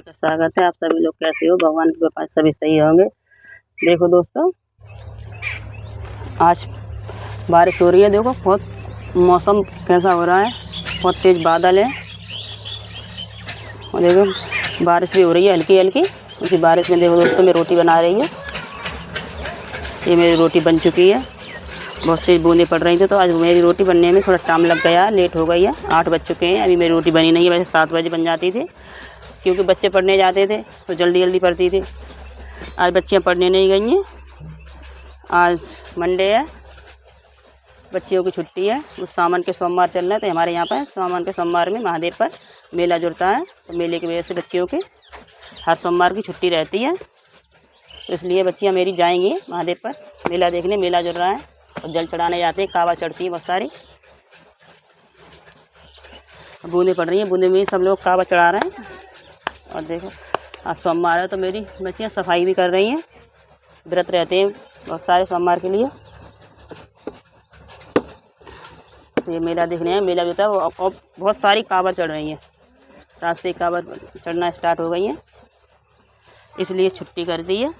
आपका स्वागत है। आप सभी लोग कैसे हो? भगवान की कृपा से सभी सही होंगे। देखो दोस्तों, आज बारिश हो रही है। देखो बहुत मौसम कैसा हो रहा है, बहुत तेज़ बादल है और देखो बारिश भी हो रही है हल्की हल्की। उसी बारिश में देखो दोस्तों, मैं रोटी बना रही हूँ। ये मेरी रोटी बन चुकी है। बहुत तेज़ बूंदें पड़ रही थी तो आज मेरी रोटी बनने में थोड़ा टाइम लग गया, लेट हो गई है। 8 बज चुके हैं, अभी मेरी रोटी बनी नहीं है। वैसे 7 बजे बन जाती थी, क्योंकि बच्चे पढ़ने जाते थे तो जल्दी जल्दी पढ़ती थी। आज बच्चियाँ पढ़ने नहीं गई हैं, आज मंडे है, बच्चियों की छुट्टी है। उस सावन के सोमवार चल रहे थे हमारे यहाँ पर। सावन के सोमवार में महादेव पर मेला जुड़ता है, तो मेले की वजह से बच्चियों की हर सोमवार की छुट्टी रहती है। तो इसलिए बच्चियाँ मेरी जाएंगी महादेव पर मेला देखने। मेला जुड़ रहा है और जल चढ़ाने जाते हैं, कावा चढ़ती है बहुत सारी। बूंदें पड़ रही हैं, बूंदे में सब लोग कावा चढ़ा रहे हैं। और देखो आज सोमवार है तो मेरी बच्चियाँ सफाई भी कर रही हैं। व्रत रहते हैं बहुत सारे सोमवार के लिए। तो ये मेला देखने हैं, मेला जो होता है वो बहुत सारी कावर चढ़ रही हैं। रास्ते कावर चढ़ना स्टार्ट हो गई हैं, इसलिए छुट्टी कर दी है।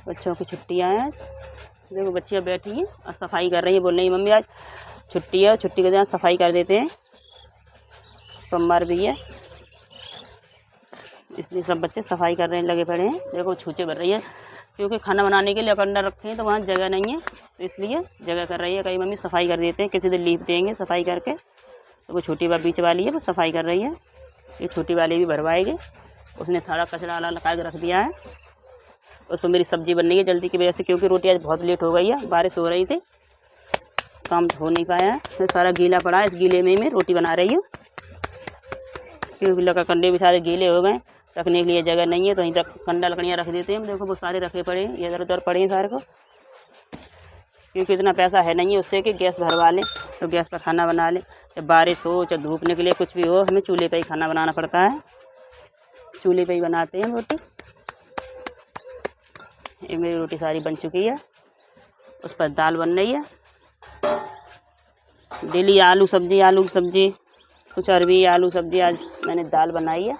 बच्चों की छुट्टियाँ हैं। देखो बच्चियाँ बैठी हैं और सफाई कर रही हैं। बोल रही मम्मी आज छुट्टी है, छुट्टी के दिन सफाई कर देते हैं, सोमवार भी है, इसलिए सब बच्चे सफाई कर रहे हैं, लगे पड़े हैं। देखो छूचे भर रही है, क्योंकि खाना बनाने के लिए अकंडा रखे हैं तो वहाँ जगह नहीं है, तो इसलिए जगह कर रही है। कहीं मम्मी सफाई कर देते हैं, किसी दिन लीप देंगे सफाई करके। तो वो छोटी बीच वाली है वो सफाई कर रही है, ये छोटी वाली भी भरवाएगी। उसने सारा कचरा वाला लगा के रख दिया है। उस पर मेरी सब्ज़ी बन रही है जल्दी की वजह से, क्योंकि रोटी आज बहुत लेट हो गई है, बारिश हो रही थी, काम हो नहीं पाया है। तो सारा गीला पड़ा है, इस गीले में मैं रोटी बना रही हूँ, क्योंकि लगा कंडे भी सारे गीले हो गए, रखने के लिए जगह नहीं है। तो वहीं तक कंडा लकड़ियाँ रख देते हैं। देखो वो सारे रखे पड़े हैं, इधर उधर पड़े हैं सारे को, क्योंकि इतना पैसा है नहीं है उससे कि गैस भरवा लें तो गैस पर खाना बना लें। चाहे बारिश हो चाहे धूप निकले कुछ भी हो, हमें चूल्हे पर ही खाना बनाना पड़ता है। चूल्हे पर ही बनाते हैं रोटी। ये मेरी रोटी सारी बन चुकी है। उस पर दाल बन रही है। डेली आलू की सब्ज़ी, कुछ अरबी आलू सब्ज़ी। आज मैंने दाल बनाई है,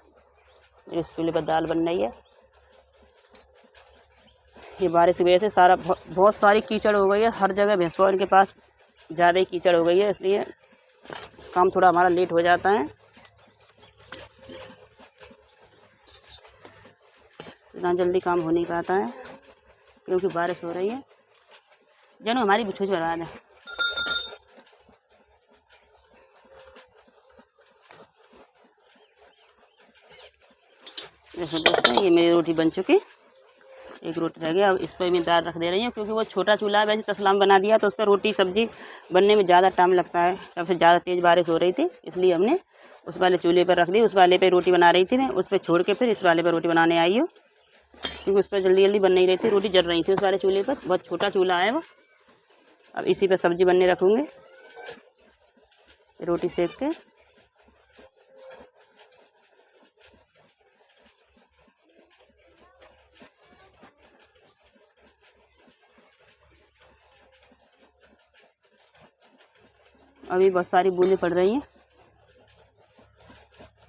इस चूल्हे पर दाल बन रही है। ये बारिश की वजह से सारा बहुत सारी कीचड़ हो गई है हर जगह। भैंसवाल के पास ज़्यादा ही कीचड़ हो गई है, इसलिए काम थोड़ा हमारा लेट हो जाता है। इतना जल्दी काम हो नहीं पाता है क्योंकि बारिश हो रही है। जनो हमारी बुछुज बना दें। देखो दोस्तों, ये मेरी रोटी बन चुकी, एक रोटी रह गया। अब इस पर मैं दाल रख दे रही हूँ, क्योंकि वो छोटा चूल्हा है। वैसे तसलाम बना दिया तो उस पर रोटी सब्ज़ी बनने में ज़्यादा टाइम लगता है। सबसे ज़्यादा तेज़ बारिश हो रही थी, इसलिए हमने उस वाले चूल्हे पर रख दी। उस वाले पे रोटी बना रही थी मैं, उस पर छोड़ के फिर इस वाले पर रोटी बनाने आई हूँ, क्योंकि उस पर जल्दी जल्दी बन नहीं रही थी, रोटी जल रही थी उस वाले चूल्हे पर। बहुत छोटा चूल्हा है वो। अब इसी पर सब्ज़ी बनने रखूँगी, रोटी सेक के। अभी बहुत सारी बूंदें पड़ रही हैं।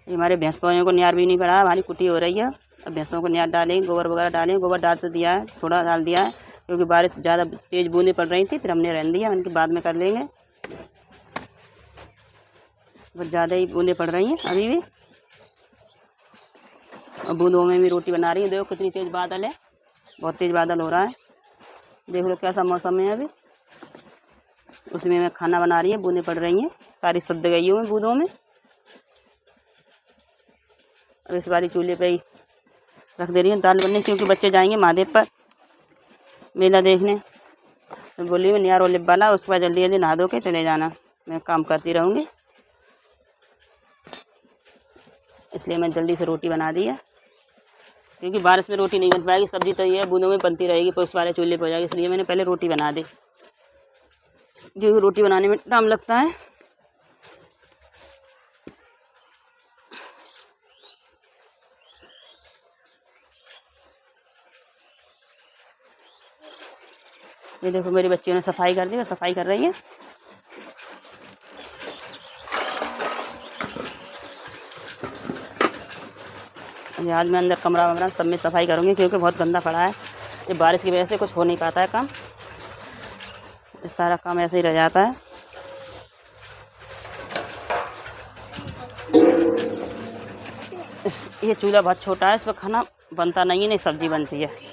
हमारे भैंस पौधों को न्यार भी नहीं पड़ा, हमारी कुटी हो रही है। अब भैंसों को न्यार डालेंगे, गोबर वगैरह डालेंगे। गोबर डाल तो दिया है, थोड़ा डाल दिया है, क्योंकि बारिश ज़्यादा तेज़ बूंदें पड़ रही थी, फिर हमने रहने दिया। उनके बाद में कर लेंगे, बहुत ज़्यादा ही बूंदें पड़ रही हैं अभी भी। और बूंदों में भी रोटी बना रही है। देखो कितनी तेज़ बादल है, बहुत तेज़ बादल हो रहा है। देख लो कैसा मौसम है अभी। उसमें मैं खाना बना रही है, बूंदें पड़ रही हैं, सारी सद गई हूँ मैं बूंदों में। अब इस बारी चूल्हे पे ही रख दे रही हूँ दाल बनने, क्योंकि बच्चे जाएंगे महादेव पर मेला देखने। तो बोली मैं नियार लिप वाला, उसके बाद जल्दी जल्दी नहा धो के चले जाना, मैं काम करती रहूँगी। इसलिए मैं जल्दी से रोटी बना दी है, क्योंकि बारिश में रोटी नहीं बन पाएगी। सब्ज़ी तो ये बूंदों में बनती रहेगी, पर उस वाले चूल्हे पर हो जाएगी, इसलिए मैंने पहले रोटी बना दी, क्योंकि रोटी बनाने में टाइम लगता है। ये देखो मेरी बच्चियों ने सफाई कर दी, वो सफाई कर रही है। ये आज मैं अंदर कमरा वमरा सब में सफाई करूँगी, क्योंकि बहुत गंदा पड़ा है। ये बारिश की वजह से कुछ हो नहीं पाता है काम, ये सारा काम ऐसे ही रह जाता है। ये चूल्हा बहुत छोटा है, इस पर खाना बनता नहीं है, नहीं सब्जी बनती है।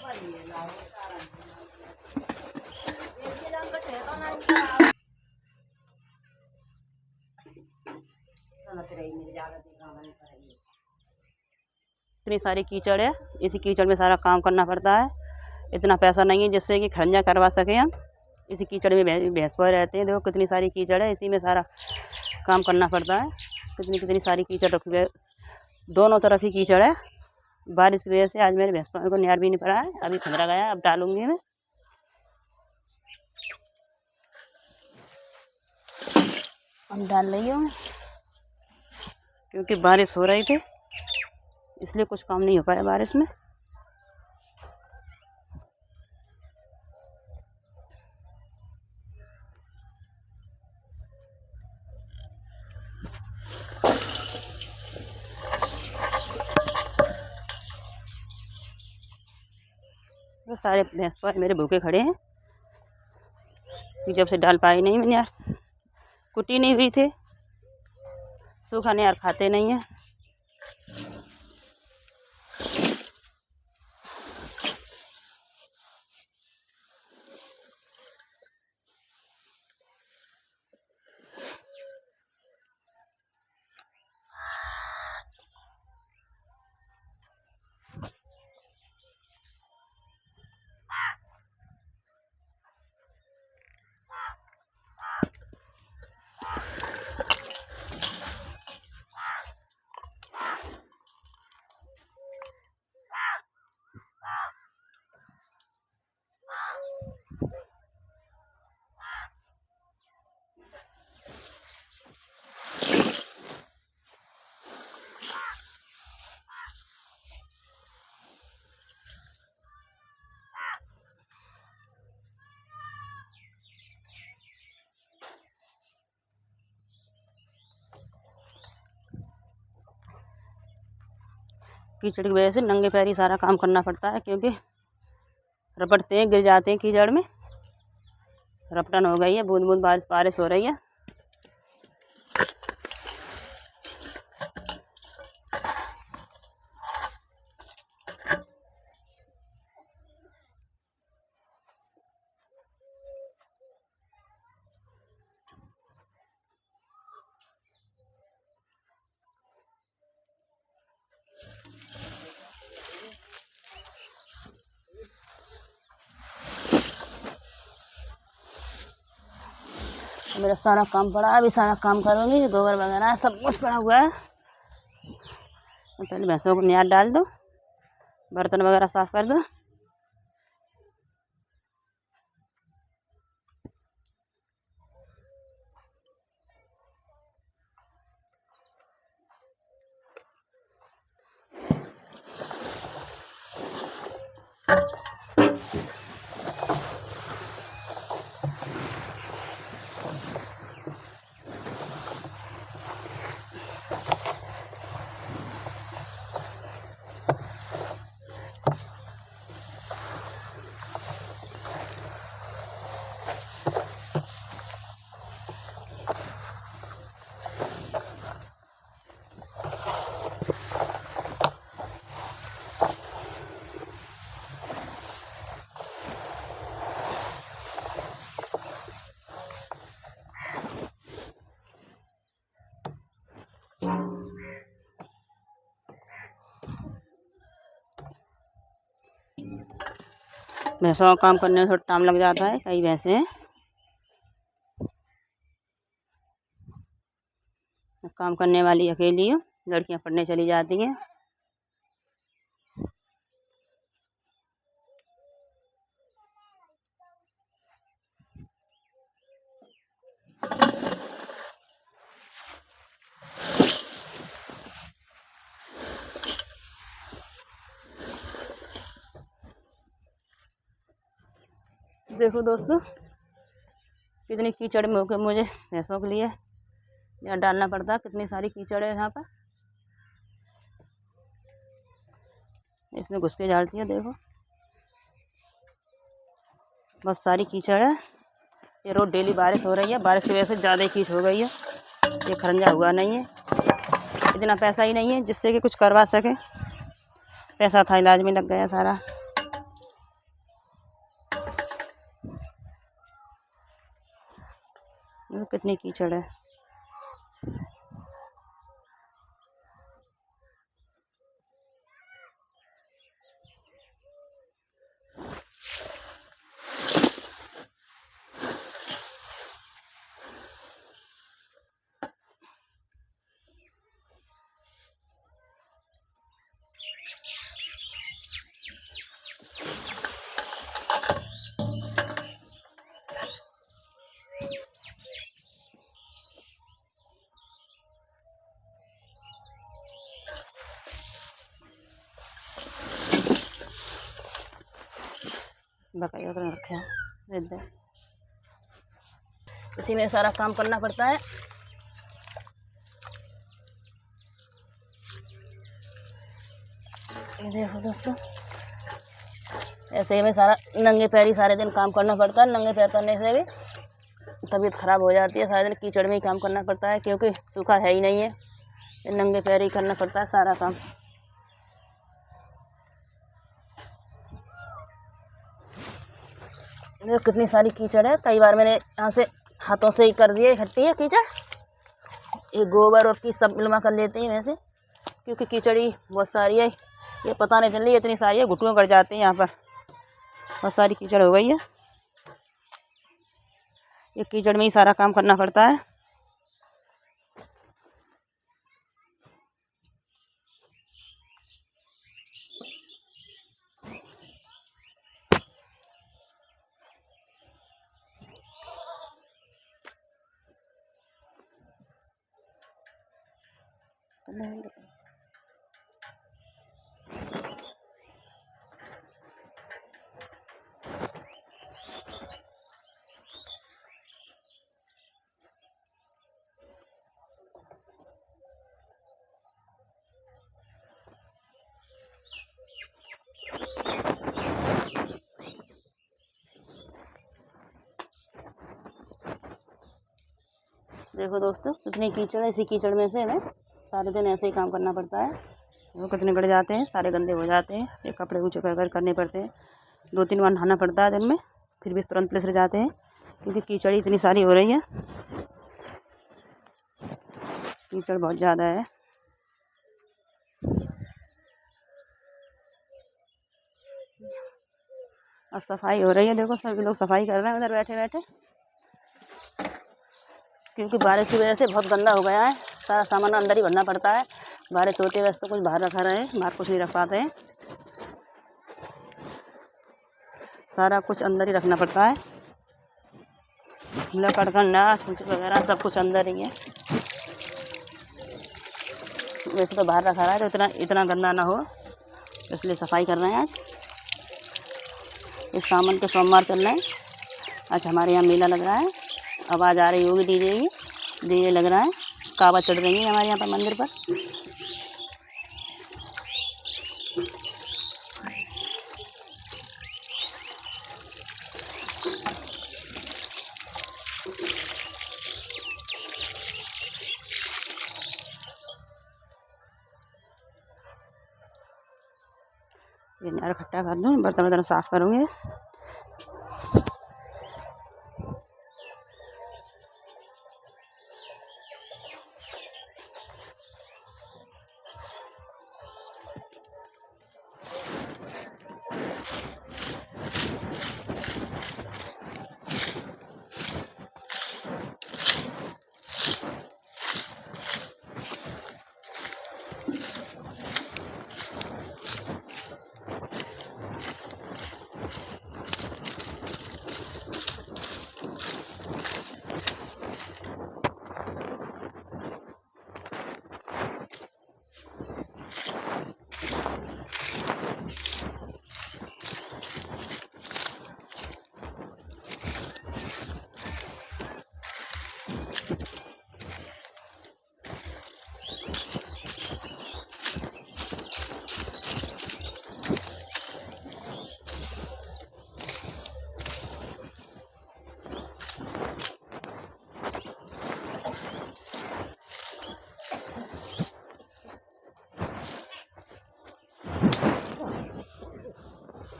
इतनी सारी कीचड़ है, इसी कीचड़ में सारा काम करना पड़ता है। इतना पैसा नहीं है जिससे कि खरंजा करवा सके हम। इसी कीचड़ में भैंस पर रहते हैं। देखो कितनी सारी कीचड़ है, इसी में सारा काम करना पड़ता है। कितनी कितनी सारी कीचड़ रखी हुई है, दोनों तरफ ही कीचड़ है। बारिश की वजह से आज मेरे भैंस को न्यार भी नहीं पड़ा है, अभी खंदरा गया, अब डालूंगी मैं। अब डाल रही हूँ क्योंकि बारिश हो रही थी, इसलिए कुछ काम नहीं हो पाया बारिश में। तो सारे भैंस पर मेरे भूखे खड़े हैं कि जब से डाल पाई नहीं मैंने, यार कुटी नहीं हुई थे, सूखा नहीं यार खाते नहीं है। कीचड़ की वजह से नंगे पैर ही सारा काम करना पड़ता है, क्योंकि रपटते हैं, गिर जाते हैं कीचड़ में। रपटन हो गई है, बूंद बूंद बारिश हो रही है। मेरा सारा काम पड़ा, अभी सारा काम करूँगी। गोबर वगैरह सब कुछ पड़ा हुआ है। पहले भैंसों को न्यार डाल दो, बर्तन वगैरह साफ कर दो। भैंसों का काम करने में थोड़ा टाइम लग जाता है। कई भैंसे हैं, काम करने वाली अकेली हूँ, लड़कियां पढ़ने चली जाती हैं। देखो दोस्तों कितनी कीचड़ में होकर मुझे भैंसों के लिए यहाँ डालना पड़ता है। कितनी सारी कीचड़ है यहाँ पर। इसमें घुस के झाड़ती है। देखो बहुत सारी कीचड़ है। ये रोज डेली बारिश हो रही है, बारिश की वजह से ज़्यादा ही कीच हो गई है। ये खरंजा हुआ नहीं है, इतना पैसा ही नहीं है जिससे कि कुछ करवा सके। पैसा था इलाज में लग गया सारा। कितनी कीचड़ है। बकाया कर रखे हैं, इसी में सारा काम करना पड़ता है। ये देखो दोस्तों, ऐसे ही में सारा नंगे पैर ही सारे दिन काम करना पड़ता है। नंगे पैर करने से भी तबीयत खराब हो जाती है। सारे दिन कीचड़ में ही काम करना पड़ता है, क्योंकि सूखा है ही नहीं है। नंगे पैर ही करना पड़ता है सारा काम। देखो कितनी सारी कीचड़ है। कई बार मैंने यहाँ से हाथों से ही कर दिए इकट्ठी है कीचड़। ये गोबर और की सब मिलवा कर लेते हैं वैसे, क्योंकि कीचड़ी बहुत सारी है। ये पता नहीं चल रही इतनी सारी है, घुटनों कर जाते हैं। यहाँ पर बहुत सारी कीचड़ हो गई है। ये कीचड़ में ही सारा काम करना पड़ता है। देखो दोस्तों कितनी कीचड़ है। इसी कीचड़ में से हमें सारे दिन ऐसे ही काम करना पड़ता है। वो कितने गड़ जाते हैं, सारे गंदे हो जाते हैं। ये कपड़े ऊँचे कर करने पड़ते हैं। 2-3 बार नहाना पड़ता है दिन में, फिर भी तुरंत प्लेस रह जाते हैं, क्योंकि कीचड़ इतनी सारी हो रही है। कीचड़ बहुत ज़्यादा है। और सफाई हो रही है। देखो सभी लोग सफाई कर रहे हैं उधर बैठे बैठे, क्योंकि बारिश की वजह से बहुत गंदा हो गया है। सारा सामान अंदर ही भरना पड़ता है। बारिश होती है वैसे तो कुछ बाहर रखा रहे, बाहर कुछ नहीं रख पाते हैं। सारा कुछ अंदर ही रखना पड़ता है। लकड़ का कुछ वगैरह सब कुछ अंदर ही है। वैसे तो बाहर रखा रहा है तो इतना गंदा ना हो, इसलिए सफाई कर रहे हैं आज। इस सावन के सोमवार चल रहे हैं। आज हमारे यहाँ मेला लग रहा है। आवाज़ आ रही होगी डीजे लग रहा है। कावा चढ़ रही है हमारे यहाँ पर मंदिर पर। ये नार इकट्ठा कर दूँ, बर्तन साफ़ करूँगी।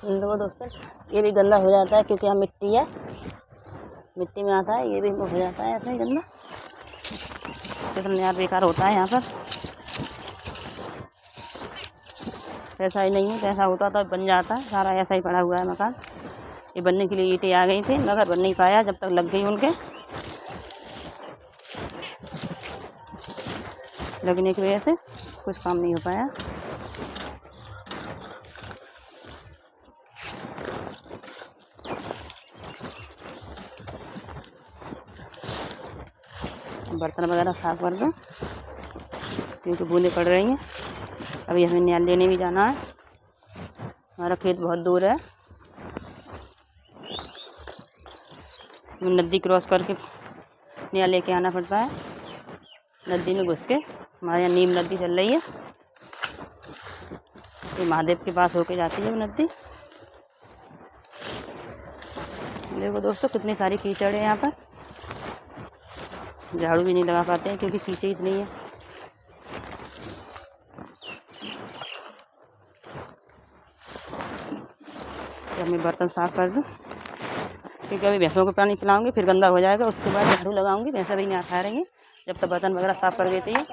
देखो दोस्तों, ये भी गंदा हो जाता है क्योंकि यहाँ मिट्टी है, मिट्टी में आता है, ये भी हो जाता है ऐसे ही गंदा। कितना यार बेकार होता है यहाँ पर। पैसा ही नहीं है, पैसा होता तो बन जाता है। सारा ऐसा ही पड़ा हुआ है मकान। ये बनने के लिए ईंटें आ गई थी मगर बन नहीं पाया जब तक लग गई उनके। लगने की वजह से कुछ काम नहीं हो पाया। बर्तन वगैरह साफ कर दूँ क्योंकि बूंदें पड़ रही हैं। अभी हमें न्याल लेने भी जाना है। हमारा खेत बहुत दूर है, नदी क्रॉस करके न्याल लेके आना पड़ता है। नदी में घुस के, हमारे यहाँ नीम नदी चल रही है, ये महादेव के पास होके जाती है वो नदी। देखो दोस्तों कितनी सारी कीचड़ है यहाँ पर। झाड़ू भी नहीं लगा पाते हैं क्योंकि कीचड़ इतनी है। जब मैं बर्तन साफ कर दूँ क्योंकि अभी भैंसों को पानी पिलाऊंगी, फिर गंदा हो जाएगा। उसके बाद झाड़ू लगाऊंगी, भैंसा भी नहीं खा रहेंगी जब तक बर्तन वगैरह साफ कर देती है।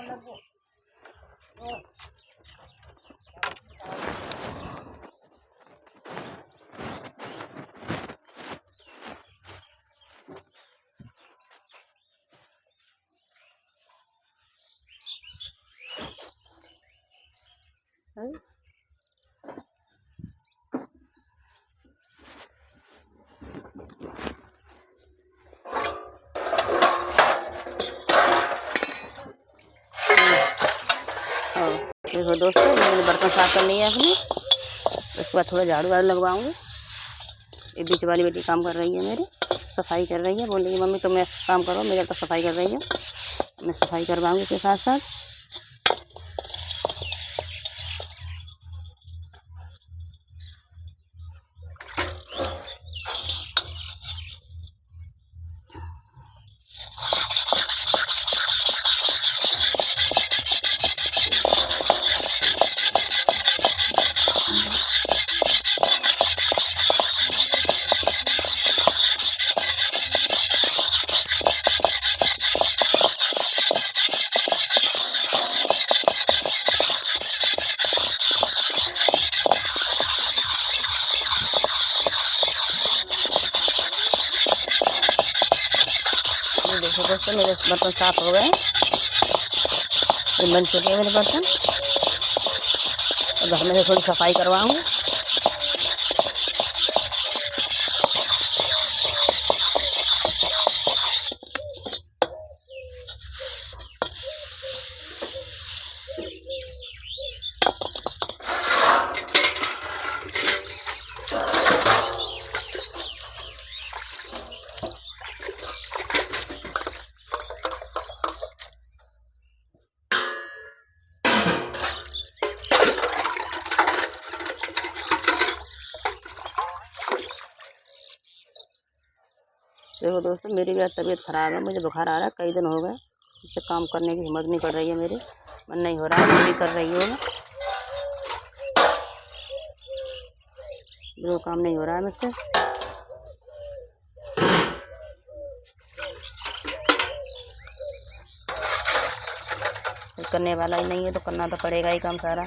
देखो दोस्तों, मैंने बर्तन साफ कर लिया है अपनी। उसके बाद थोड़ा झाड़ू वाड़ू लगवाऊंगी। ये बीच वाली बेटी काम कर रही है मेरी, सफाई कर रही है। बोल रही है मम्मी तुम काम करो, मेरे तो सफाई कर रही है। मैं सफाई करवाऊंगी उसके साथ साथ। देखो दोस्तों, मेरे बर्तन साफ हो गए, ये बन चुके हैं मेरे बर्तन। अब हमें थोड़ी सफाई करवाऊंगी। देखो दोस्तों, मेरी भी तबीयत ख़राब है, मुझे बुखार आ रहा है, कई दिन हो गए। इससे काम करने की हिम्मत नहीं पड़ रही है मेरी, मन नहीं हो रहा है। मैं भी कर रही हूँ, जो काम नहीं हो रहा है मुझसे। करने वाला ही नहीं है तो करना तो पड़ेगा ही काम सारा।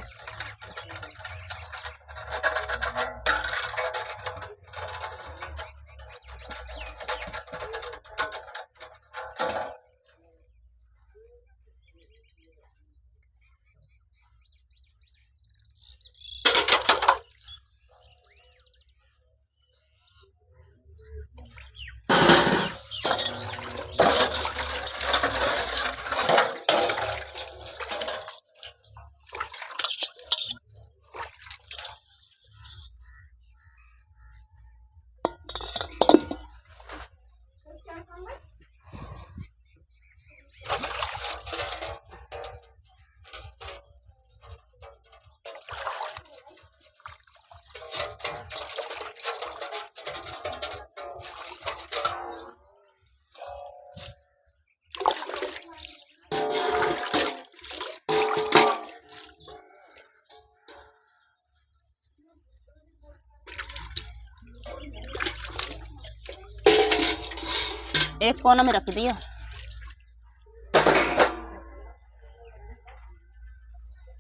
एक कोना में रख दिया।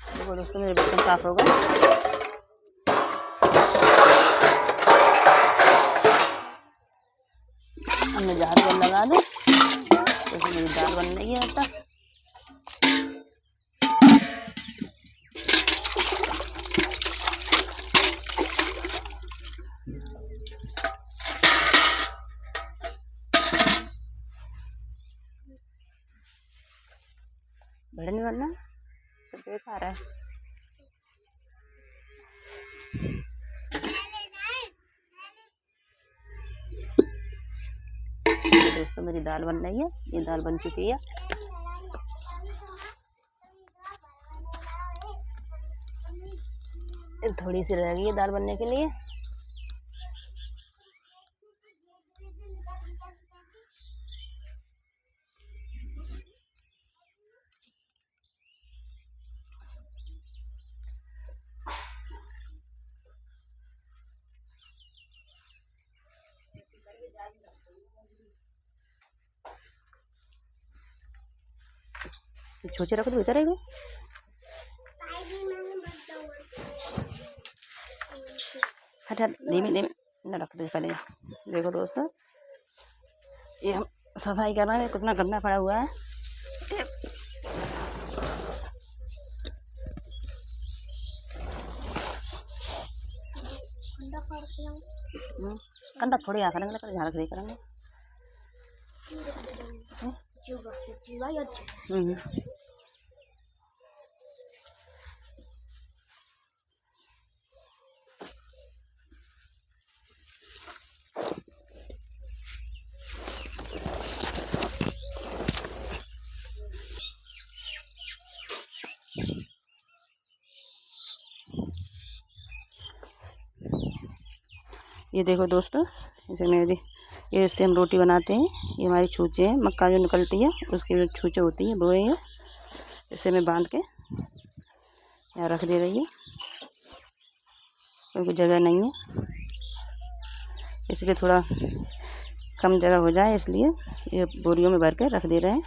देखो दोस्तों मेरे बर्तन साफ हो गए। हमने जहाज बन लगा दो तो मेरी दाल बन रही है। अब तक बड़ा नहीं बनना तो बेकार है। दोस्तों मेरी दाल बन रही है, ये दाल बन चुकी है। थोड़ी सी रह गई है दाल बनने के लिए। छोचे रख दो इधर। हट हट धीमे धीमे न रख दे पहले। देखो दोस्तों ये हम सफाई कर रहे हैं, कितना गंदा पड़ा हुआ है। कंधा थोड़ी आ करेंगे लेकर झाड़ दे करेंगे। ये देखो दोस्तों इसे मेरी ये इससे हम रोटी बनाते हैं। ये हमारी छूचे हैं, मक्का जो निकलती है उसकी जो छूचे होती है वो है। इसे मैं बांध के यहाँ रख दे रही है क्योंकि जगह नहीं है, इसलिए थोड़ा कम जगह हो जाए इसलिए ये बोरियों में भर के रख दे रहे हैं।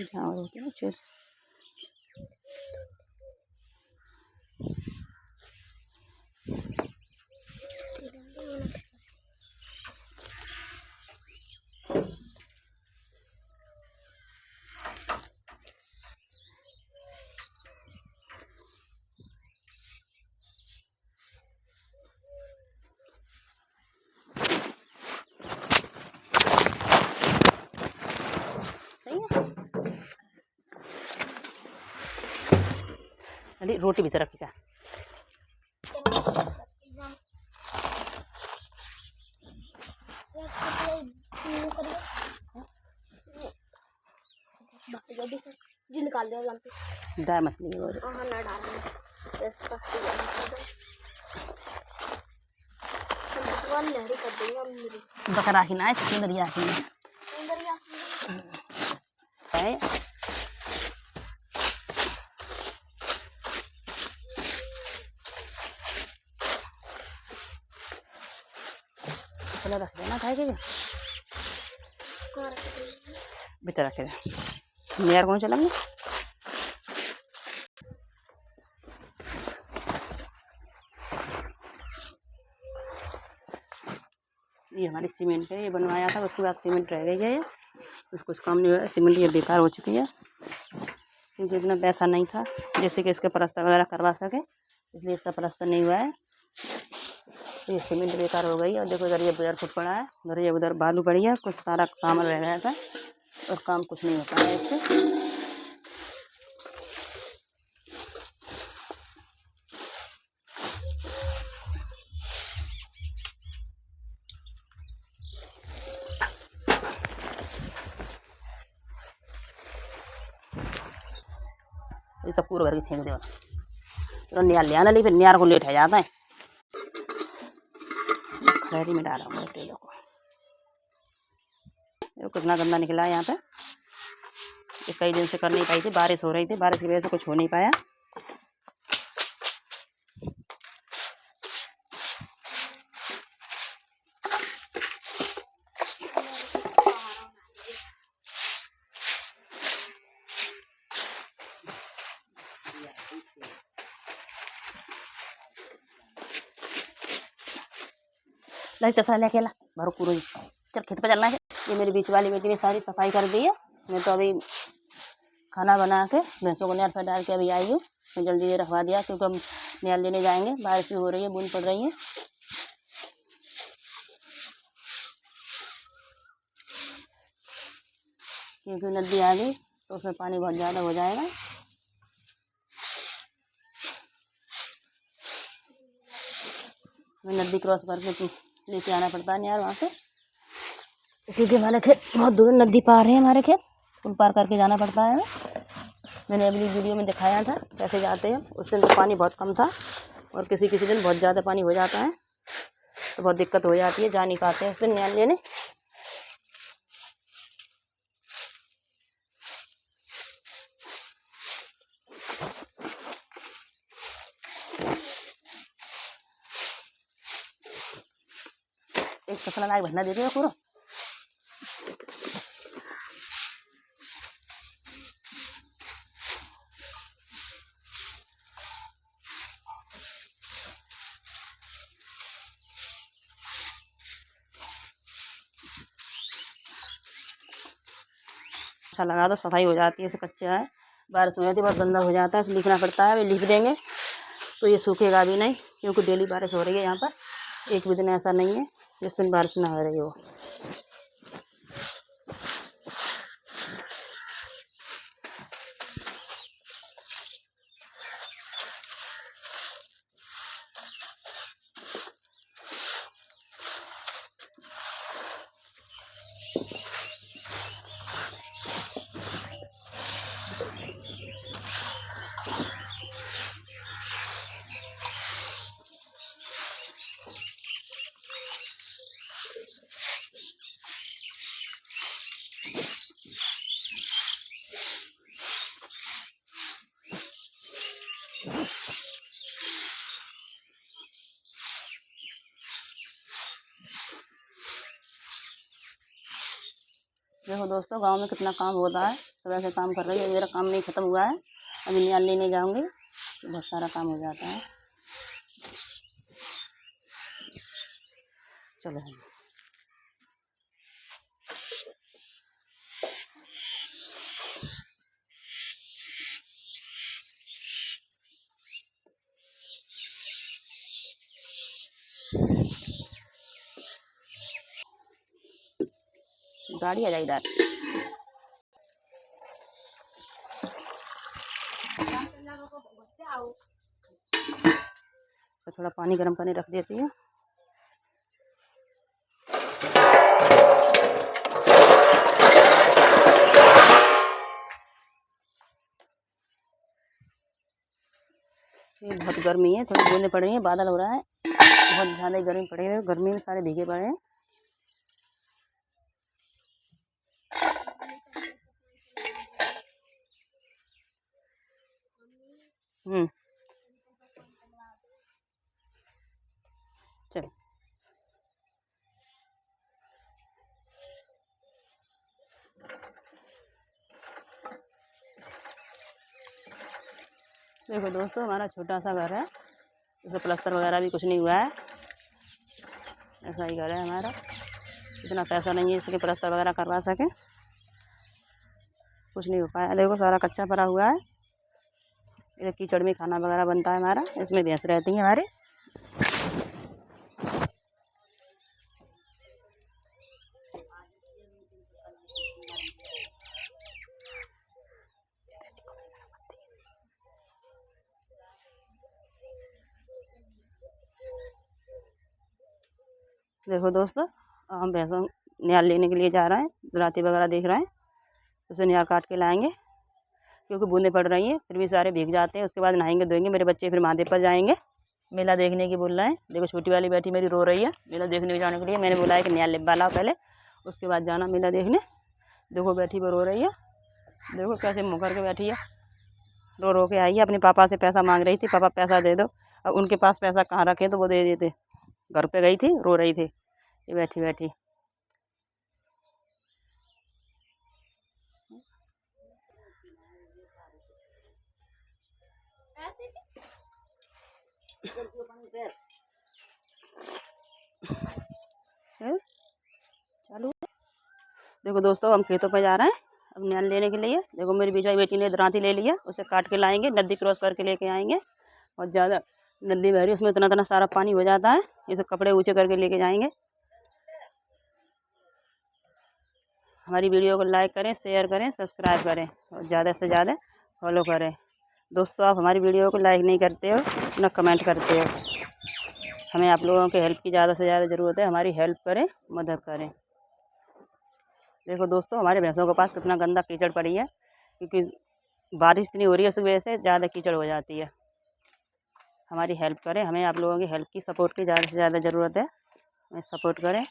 झावर होते हैं फिर अरे रोटी भीतर रखी का जी निकाल दिया दाल मछली और हाँ ना डाल बकरा की ना सुंदरिया की है। चलो रख देना खाएगी भीतर रखे मेयर कौन चलेंगे। ये हमारी सीमेंट है, ये बनवाया था उसके बाद सीमेंट रह गई है, उसको कुछ काम नहीं हुआ। सीमेंट ये बेकार हो चुकी है क्योंकि इतना पैसा नहीं था जैसे कि इसका प्लास्टर वगैरह करवा सके, इसलिए इसका प्लास्टर नहीं हुआ है। तो ये सीमेंट बेकार हो गई। और देखो इधर ये बेयर फुट पड़ा है, उधर ये उधर बालू पड़ी है, कुछ सारा सामान रह गया था और काम कुछ नहीं होता है इससे। ये सब पूरा भर के फेंक दो तो नियार ले आना, फिर नियार को लेट है जाता है। खैरी में डाला हुआ तेलों को, देखो कितना गंदा निकला है यहाँ पे। ये कई दिन से कर नहीं पाई थी, बारिश हो रही थी, बारिश की वजह से कुछ हो नहीं पाया। लाई चसा ले अकेला भरो पूरा ही। चल खेत पे चलना है। ये मेरी बीच वाली बेटी ने सारी सफाई कर दी है। मैं तो अभी खाना बना के भैंसों को नहर पर डाल के अभी आई हूँ। मैं जल्दी से रखवा दिया क्योंकि हम नहर लेने जाएंगे, बारिश भी हो रही है, बूंद पड़ रही है। क्योंकि नदी आ गई तो उसमें पानी बहुत ज़्यादा हो जाएगा। मैं नदी क्रॉस करके लेके आना पड़ता है यार वहाँ से, क्योंकि हमारे खेत बहुत दूर नदी पार है। हमारे खेत पुल पार करके जाना पड़ता है। मैंने अगली वीडियो में दिखाया था कैसे जाते हैं। उस दिन तो पानी बहुत कम था और किसी किसी दिन बहुत ज़्यादा पानी हो जाता है तो बहुत दिक्कत हो जाती है, जा नहीं पाते हैं उस दिन नहर लेने। एक फसल लायक भरना दे दो पूरा। अच्छा लगा दो, सफाई हो जाती है। ऐसे कच्चा है, बारिश हो जाती है बहुत गंदा हो जाता है, इसे लिखना पड़ता है। वे लिख देंगे तो ये सूखेगा भी नहीं, क्योंकि डेली बारिश हो रही है यहाँ पर। एक भी दिन ऐसा नहीं है जिस दिन बारिश ना हो रही हो। देखो दोस्तों, गांव में कितना काम होता है। सुबह से काम कर रही है, मेरा काम नहीं ख़त्म हुआ है। अभी नहर लेने जाऊंगी तो बहुत सारा काम हो जाता है। चलो गाड़ी आ जाए इधर। तो थोड़ा पानी गर्म करने रख देती हूँ। ये बहुत गर्मी है, थोड़ी बूंदें पड़ रही हैं, बादल हो रहा है, बहुत ज़्यादा गर्मी पड़ी है। गर्मी में सारे भीगे पड़े हैं। चल देखो दोस्तों, हमारा छोटा सा घर है, इसमें प्लास्टर वगैरह भी कुछ नहीं हुआ है। ऐसा ही घर है हमारा, इतना पैसा नहीं है इसके प्लास्टर वगैरह करवा सके, कुछ नहीं हो पाया। देखो सारा कच्चा पड़ा हुआ है। इधर कीचड़ में खाना वगैरह बनता है हमारा, इसमें भैंस रहती हैं हमारे। देखो दोस्तों, हम भैंसों नहर लेने के लिए जा रहे हैं। राती वगैरह देख रहे हैं, उसे नहर काट के लाएंगे, क्योंकि बूंदें पड़ रही हैं, फिर भी सारे भीग जाते हैं। उसके बाद नहाएंगे धोएंगे। मेरे बच्चे फिर महादेव पर जाएंगे, मेला देखने की बोल रहे हैं। देखो छोटी वाली बेटी मेरी रो रही है मेला देखने जाने के लिए। मैंने बोला है कि नहर ले वाला पहले, उसके बाद जाना मेला देखने। देखो बैठी वो रो रही है। देखो कैसे मुँह करके बैठी है, रो रो के आई है, अपने पापा से पैसा मांग रही थी, पापा पैसा दे दो। अब उनके पास पैसा कहाँ रखे तो वो दे देते। घर पे गई थी, रो रही थी ये बैठी बैठी। चालू। देखो दोस्तों, हम खेतों पे जा रहे हैं अब नैन लेने के लिए। देखो मेरी बिचारी बेटी ने दरांती ले लिया, उसे काट के लाएंगे, नदी क्रॉस करके लेके आएंगे। और ज़्यादा नदी बह रही है, उसमें इतना इतना सारा पानी हो जाता है, इसे कपड़े ऊँचे करके लेके जाएंगे। हमारी वीडियो को लाइक करें, शेयर करें, सब्सक्राइब करें और ज़्यादा से ज़्यादा फॉलो करें। दोस्तों, आप हमारी वीडियो को लाइक नहीं करते हो, ना कमेंट करते हो। हमें आप लोगों के हेल्प की ज़्यादा से ज़्यादा ज़रूरत है, हमारी हेल्प करें, मदद करें। देखो दोस्तों, हमारे भैंसों के पास कितना गंदा कीचड़ पड़ी है, क्योंकि बारिश इतनी हो रही है, उस वजह से ज़्यादा कीचड़ हो जाती है। हमारी हेल्प करें, हमें आप लोगों की हेल्प की, सपोर्ट की ज़्यादा से ज़्यादा ज़रूरत है। हमें सपोर्ट करें।